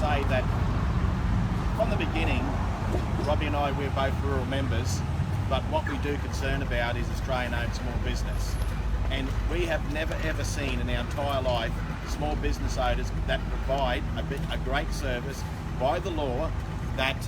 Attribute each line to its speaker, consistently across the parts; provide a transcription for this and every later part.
Speaker 1: say that from the beginning, Robbie and I, we're both rural members, but what we do concern about is Australian-owned small business. And we have never ever seen in our entire life small business owners that provide a great service by the law, that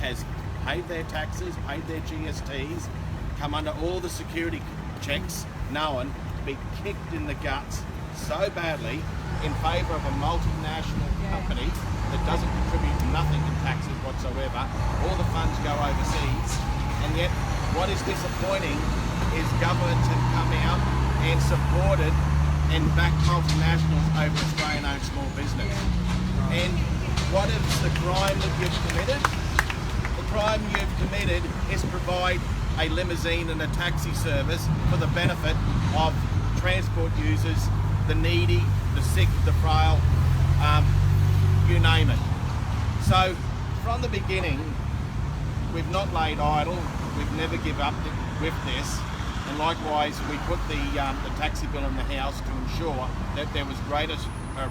Speaker 1: has paid their taxes, paid their GSTs, come under all the security checks, known to be kicked in the guts so badly in favour of a multinational company that doesn't contribute nothing in taxes whatsoever. All the funds go overseas, and yet what is disappointing is governments have come out and supported and backed multinationals over Australian-owned small business. And what is the crime that you've committed? The crime you've committed is provide a limousine and a taxi service for the benefit of transport users, the needy, the sick, the frail, you name it. So from the beginning, we've not laid idle, we've never given up with this, and likewise we put the taxi bill in the House to ensure that there was greater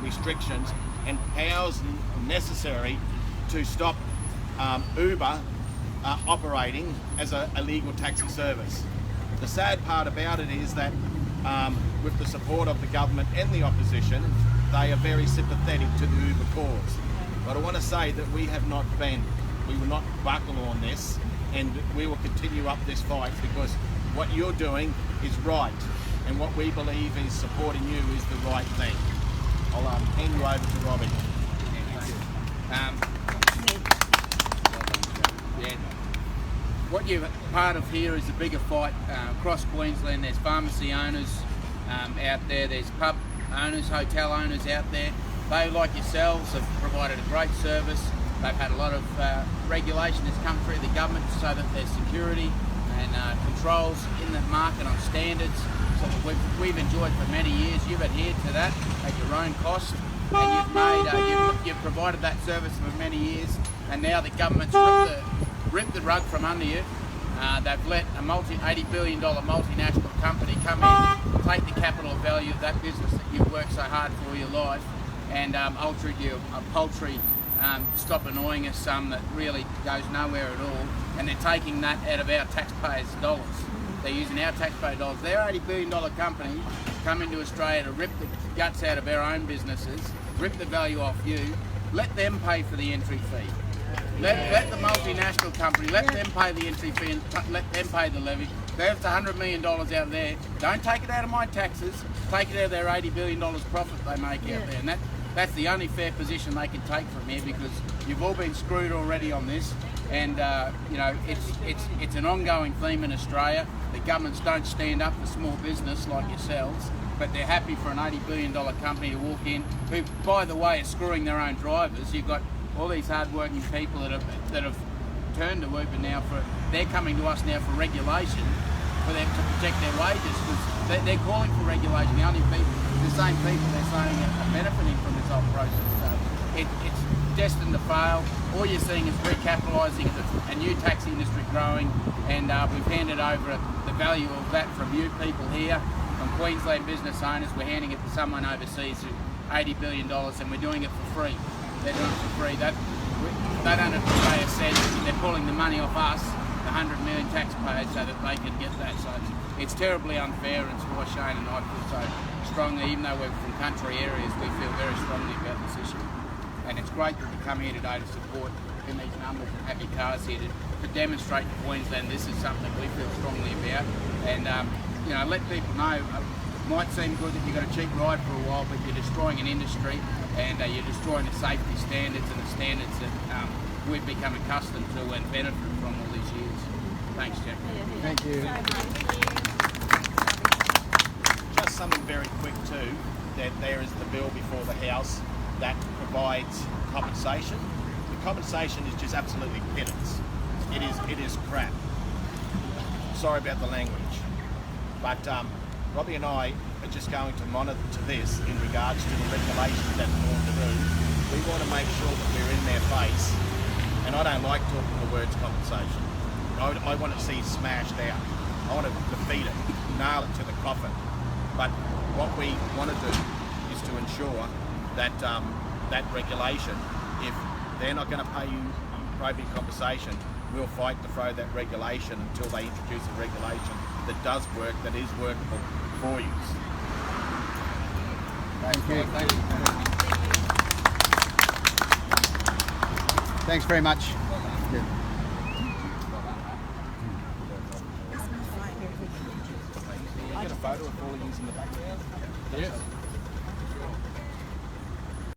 Speaker 1: restrictions and powers necessary to stop Uber operating as a legal taxi service. The sad part about it is that with the support of the government and the opposition, they are very sympathetic to the Uber cause. But I want to say that we have not bent, we will not buckle on this, and we will continue up this fight, because what you're doing is right, and what we believe is supporting you is the right thing. I'll hand you over to Robbie.
Speaker 2: What you're part of here is a bigger fight across Queensland. There's pharmacy owners out there, there's pub owners, hotel owners out there. They, like yourselves, have provided a great service. They've had a lot of regulation that's come through the government so that there's security and controls in the market on standards, so that we've enjoyed for many years. You've adhered to that at your own cost, and you've provided that service for many years, and now the government's ripped the rug from under you. They've let a $80 billion multinational company come in, take the capital value of that business that you've worked so hard for your life, and alter you a paltry stop annoying us sum that really goes nowhere at all, and they're taking that out of our taxpayers' dollars. They're using our taxpayer dollars. Their $80 billion company come into Australia to rip the guts out of our own businesses, rip the value off you, let them pay for the entry fee. Let the multinational company, let them pay the entry fee and let them pay the levy. There's $100 million out there. Don't take it out of my taxes, take it out of their $80 billion profit they make out there. And that's the only fair position they can take from here, because you've all been screwed already on this. And you know, it's an ongoing theme in Australia. The governments don't stand up for small business like yourselves, but they're happy for an $80 billion company to walk in, who, by the way, are screwing their own drivers. You've got all these hard-working people that have turned to Uber now they're coming to us now for regulation, for them to protect their wages, because they're calling for regulation. The same people they're saying are benefiting from this whole process. So it's destined to fail. All you're seeing is recapitalising a new taxi industry growing, and we've handed over the value of that from you people here, from Queensland business owners. We're handing it to someone overseas, $80 billion, and we're doing it for free. They're doing it for free. They don't have to pay a cent. They're pulling the money off us, the 100 million taxpayers, so that they can get that. So it's terribly unfair, and it's why Shane and I feel so strongly, even though we're from country areas, we feel very strongly about this issue. And it's great that you come here today to support in these numbers and have your cars here to demonstrate to Queensland this is something we feel strongly about. And you know, let people know. It might seem good that you've got a cheap ride for a while, but you're destroying an industry, and you're destroying the safety standards and the standards that we've become accustomed to and benefited from all these years. Thanks, Jack.
Speaker 3: Thank you.
Speaker 1: Just something very quick too, that there is the bill before the House that provides compensation. The compensation is just absolutely pittance. It is crap. Sorry about the language, but Robbie and I are just going to monitor this in regards to the regulations that we want to do. We want to make sure that we're in their face, and I don't like talking the words compensation. I want to see it smashed out. I want to defeat it, nail it to the coffin. But what we want to do is to ensure that that regulation if they're not going to pay you appropriate compensation, we'll fight to throw that regulation until they introduce a regulation that does work, that is workable for you.
Speaker 3: Thank you. Thanks very much. Yeah.
Speaker 1: Get a photo of all of you in the background?
Speaker 2: Yes.